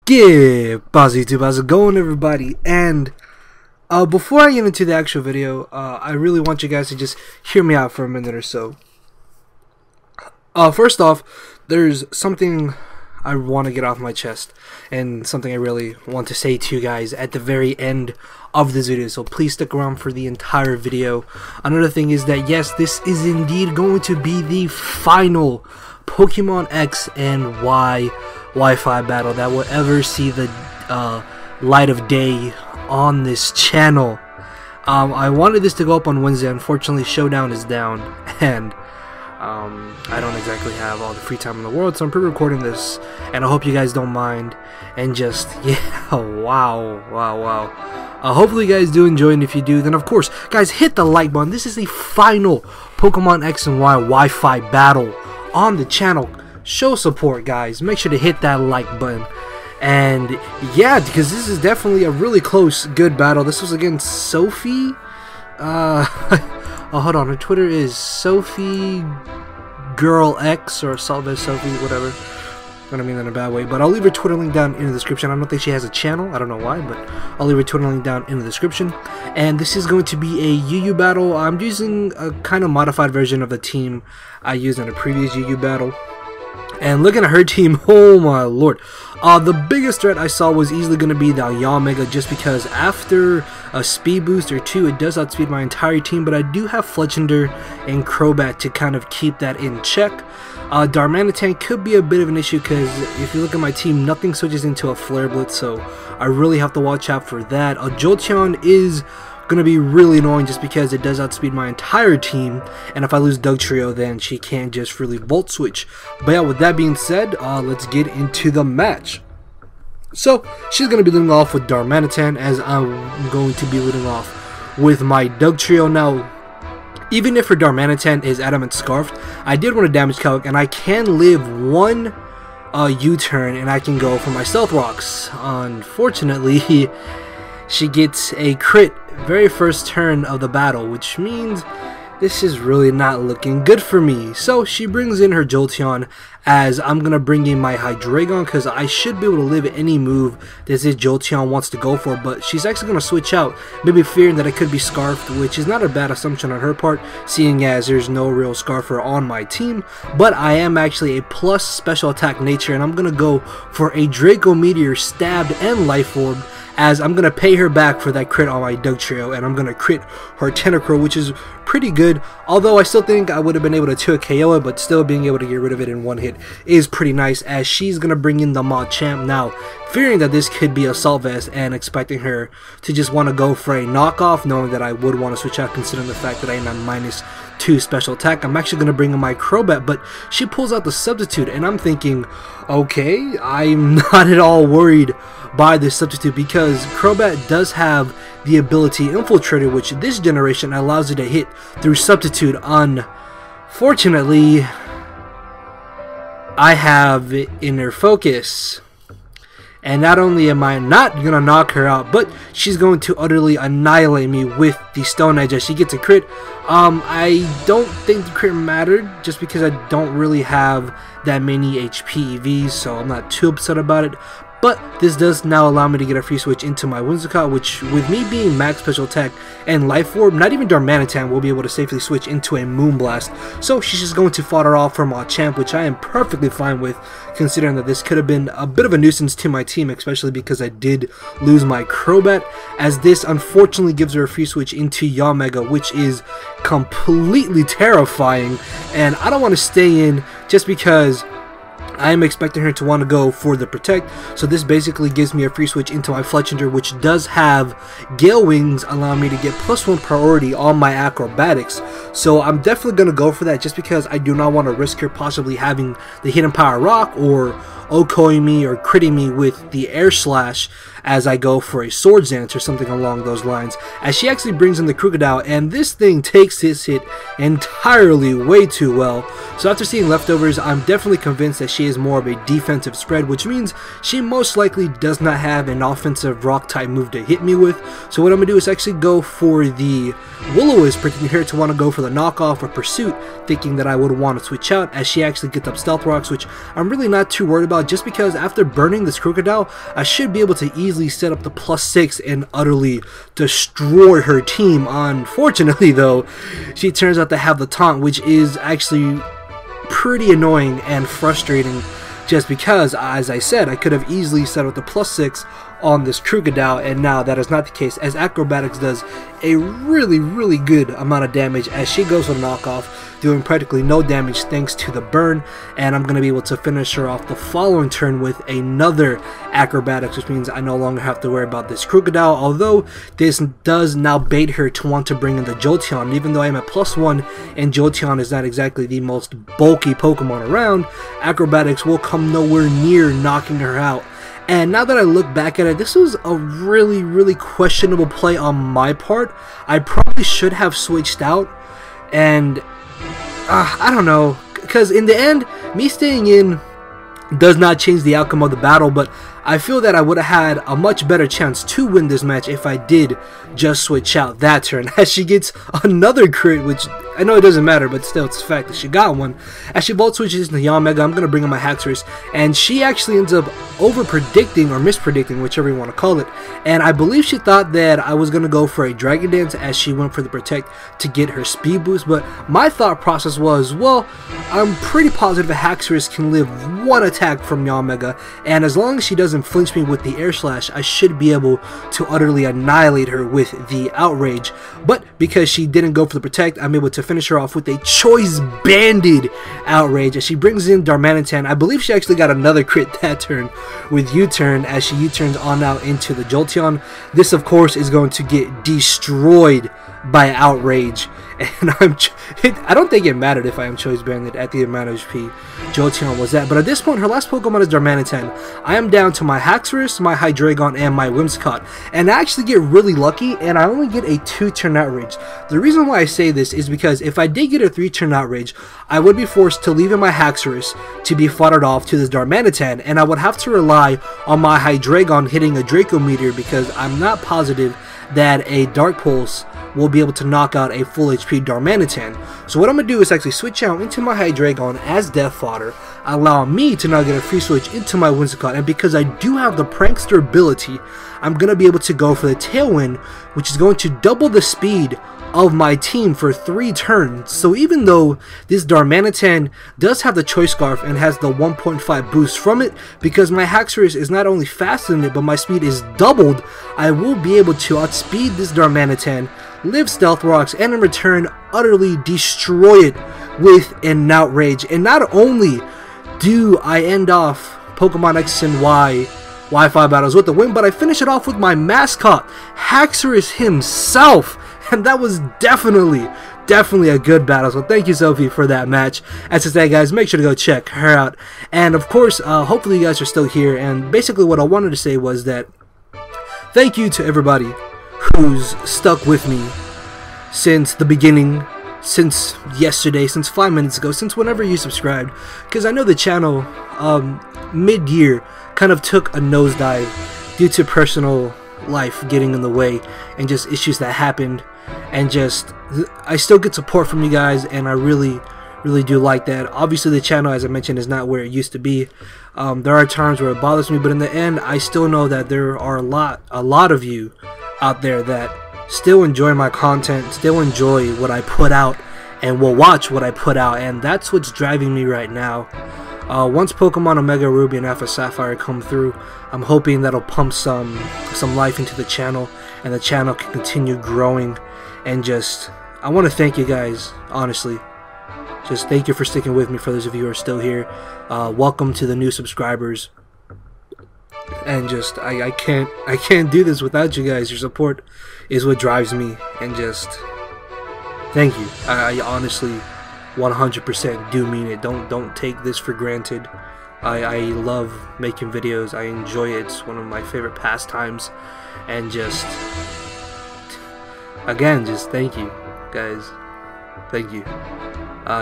Get YouTube, how's it going, everybody? And before I get into the actual video, I really want you guys to just hear me out for a minute or so. First off, there's something I want to get off my chest, and something I really want to say to you guys at the very end of this video, so please stick around for the entire video. Another thing is that yes, this is indeed going to be the final Pokemon X and Y Wi-Fi battle that will ever see the light of day on this channel. I wanted this to go up on Wednesday. Unfortunately, Showdown is down, and I don't exactly have all the free time in the world, so I'm pre-recording this, and I hope you guys don't mind. And just, yeah, wow. Hopefully you guys do enjoy, and if you do, then of course, guys, hit the like button. This is the final Pokemon X and Y Wi-Fi battle on the channel. Show support, guys. Make sure to hit that like button. And yeah, because this is definitely a really close, good battle. This was against Sophie. Oh, hold on. Her Twitter is Sophie Girl X or Salve Sophie, whatever. I don't mean that in a bad way, but I'll leave her Twitter link down in the description. I don't think she has a channel. I don't know why, but I'll leave her Twitter link down in the description. And this is going to be a UU battle. I'm using a kind of modified version of the team I used in a previous UU battle. And looking at her team, oh my lord. The biggest threat I saw was easily going to be the Yamega, just because after a speed boost or two, it does outspeed my entire team. But I do have Fletchender and Crobat to kind of keep that in check. Darmanitan could be a bit of an issue, because if you look at my team, nothing switches into a Flare Blitz, so I really have to watch out for that. Jolteon is going to be really annoying just because it does outspeed my entire team, and if I lose Dugtrio, then she can't just really Volt Switch. But yeah, with that being said, let's get into the match. So, she's going to be leading off with Darmanitan, as I'm going to be leading off with my Dugtrio. Now, even if her Darmanitan is Adamant Scarfed, I did run a damage calc, and I can live one U-turn, and I can go for my Stealth Rocks. Unfortunately, she gets a crit very first turn of the battle, which means this is really not looking good for me. So she brings in her Jolteon, as I'm going to bring in my Hydreigon, because I should be able to live any move that this Jolteon wants to go for. But she's actually going to switch out, maybe fearing that I could be Scarfed, which is not a bad assumption on her part, seeing as there's no real Scarfer on my team. But I am actually a plus special attack nature, and I'm going to go for a Draco Meteor, Stabbed, and Life Orb, as I'm going to pay her back for that crit on my Dugtrio, and I'm going to crit her Tentacruel, which is pretty good, although I still think I would have been able to 2 KO it, but still being able to get rid of it in one hit is pretty nice, as she's going to bring in the Machamp. Now, fearing that this could be Assault Vest and expecting her to just want to go for a knockoff, knowing that I would want to switch out considering the fact that I am at -2 special attack, I'm actually going to bring in my Crobat, but she pulls out the Substitute, and I'm thinking, okay, I'm not at all worried by this Substitute, because Crobat does have the ability Infiltrator, which this generation allows it to hit through Substitute. Unfortunately, I have Inner Focus, and not only am I not going to knock her out, but she's going to utterly annihilate me with the Stone Edge as she gets a crit. I don't think the crit mattered, just because I don't really have that many HP EVs, so I'm not too upset about it. But this does now allow me to get a free switch into my Whimsicott, which, with me being max special attack and Life Orb, not even Darmanitan will be able to safely switch into a Moonblast. So she's just going to fodder off for Machamp, which I am perfectly fine with, considering that this could have been a bit of a nuisance to my team, especially because I did lose my Crobat, as this unfortunately gives her a free switch into Yamega, which is completely terrifying, and I don't want to stay in just because I am expecting her to want to go for the Protect, so this basically gives me a free switch into my Fletchender, which does have Gale Wings, allowing me to get +1 priority on my Acrobatics. So I'm definitely going to go for that, just because I do not want to risk her possibly having the Hidden Power Rock or Okoing me or critting me with the Air Slash as I go for a Swords Dance or something along those lines, as she actually brings in the Crocodile, and this thing takes this hit entirely way too well. So after seeing Leftovers, I'm definitely convinced that she is more of a defensive spread, which means she most likely does not have an offensive rock type move to hit me with. So what I'm going to do is actually go for the Will-O-Wisp, predicting her to want to go for the knockoff or Pursuit, thinking that I would want to switch out, as she actually gets up Stealth Rocks, which I'm really not too worried about, about, just because after burning this Crocodile, I should be able to easily set up the +6 and utterly destroy her team. Unfortunately though, she turns out to have the taunt, which is actually pretty annoying and frustrating, just because, as I said, I could have easily set up the +6 on this Crocodile, and now that is not the case, as Acrobatics does a really good amount of damage as she goes for the knockoff, doing practically no damage thanks to the burn, and I'm going to be able to finish her off the following turn with another Acrobatics, which means I no longer have to worry about this Crocodile, although this does now bait her to want to bring in the Jolteon. Even though I am at +1 and Jolteon is not exactly the most bulky Pokemon around, Acrobatics will come nowhere near knocking her out. And now that I look back at it, this was a really questionable play on my part. I probably should have switched out, and I don't know, because in the end, me staying in does not change the outcome of the battle, but I feel that I would have had a much better chance to win this match if I did just switch out that turn, as she gets another crit, which I know it doesn't matter, but still it's the fact that she got one. As she bolt switches into Yanmega, I'm going to bring in my Haxorus, and she actually ends up over-predicting or mispredicting, whichever you want to call it, and I believe she thought that I was going to go for a Dragon Dance as she went for the Protect to get her speed boost, but my thought process was, well, I'm pretty positive a Haxorus can live one attack from Yanmega, and as long as she doesn't flinch me with the Air Slash, I should be able to utterly annihilate her with the Outrage. But because she didn't go for the Protect, I'm able to finish her off with a Choice Banded Outrage as she brings in Darmanitan. I believe she actually got another crit that turn with U-turn as she U-turns on out into the Jolteon. This of course is going to get destroyed by Outrage, and I don't think it mattered if I am Choice Banded at the amount of HP Jolteon was at, but at this point her last Pokemon is Darmanitan. I am down to my Haxorus, my Hydreigon, and my Whimsicott, and I actually get really lucky and I only get a 2-turn Outrage. The reason why I say this is because if I did get a 3-turn Outrage, I would be forced to leave in my Haxorus to be foddered off to this Darmanitan, and I would have to rely on my Hydreigon hitting a Draco Meteor, because I'm not positive that a Dark Pulse will be able to knock out a full HP Darmanitan. So what I'm going to do is actually switch out into my Hydreigon as Death Fodder, allow me to now get a free switch into my Whimsicott, and because I do have the Prankster ability, I'm going to be able to go for the Tailwind, which is going to double the speed of my team for 3 turns. So even though this Darmanitan does have the Choice Scarf and has the 1.5 boost from it, because my Haxorus is not only faster than it, but my speed is doubled, I will be able to outspeed this Darmanitan, live Stealth Rocks, and in return utterly destroy it with an Outrage. And not only do I end off Pokemon X and Y Wi-Fi battles with the win, but I finish it off with my mascot, Haxorus himself. And that was definitely a good battle. So thank you, Sophie, for that match. As I say, guys, make sure to go check her out. And of course, hopefully you guys are still here. And basically what I wanted to say was that thank you to everybody who's stuck with me since the beginning, since yesterday, since 5 minutes ago, since whenever you subscribed. Because I know the channel mid-year kind of took a nosedive due to personal life getting in the way and just issues that happened, and just I still get support from you guys, and I really do like that. Obviously the channel, as I mentioned, is not where it used to be. There are times where it bothers me, but in the end I still know that there are a lot of you out there that still enjoy my content, still enjoy what I put out, and will watch what I put out, and that's what's driving me right now. Once Pokemon Omega Ruby and Alpha Sapphire come through, I'm hoping that'll pump some life into the channel, and the channel can continue growing. And just, I want to thank you guys, honestly. Just thank you for sticking with me, for those of you who are still here. Welcome to the new subscribers. And just, I can't do this without you guys. Your support is what drives me, and just thank you. I honestly 100% do mean it. Don't take this for granted. I love making videos. I enjoy it. It's one of my favorite pastimes. And just, again, just thank you, guys. Thank you.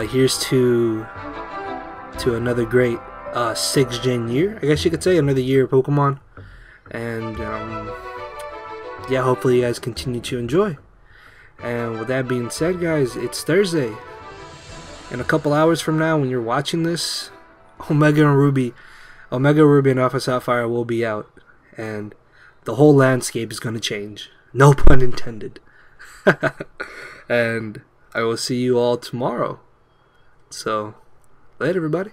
Here's to another great 6th gen year, I guess you could say, another year of Pokemon. And yeah, hopefully you guys continue to enjoy. And with that being said, guys, it's Thursday. In a couple hours from now, when you're watching this, Omega and Ruby Omega Ruby and Alpha Sapphire will be out, and the whole landscape is going to change. No pun intended. And I will see you all tomorrow. So, later, everybody.